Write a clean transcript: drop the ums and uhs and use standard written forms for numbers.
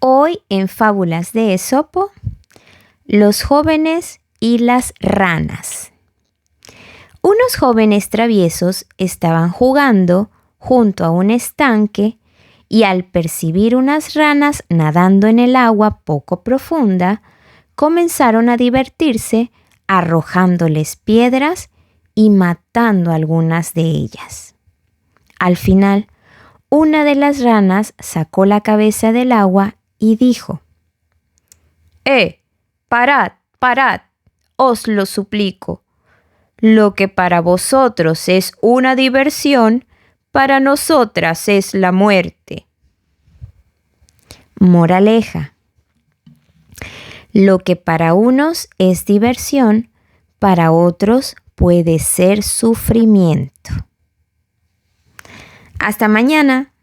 Hoy en Fábulas de Esopo, los jóvenes y las ranas. Unos jóvenes traviesos estaban jugando junto a un estanque y al percibir unas ranas nadando en el agua poco profunda, comenzaron a divertirse arrojándoles piedras y matando algunas de ellas. Al final, una de las ranas sacó la cabeza del agua y dijo: parad, parad, os lo suplico. Lo que para vosotros es una diversión, para nosotras es la muerte. Moraleja: lo que para unos es diversión, para otros puede ser sufrimiento. Hasta mañana.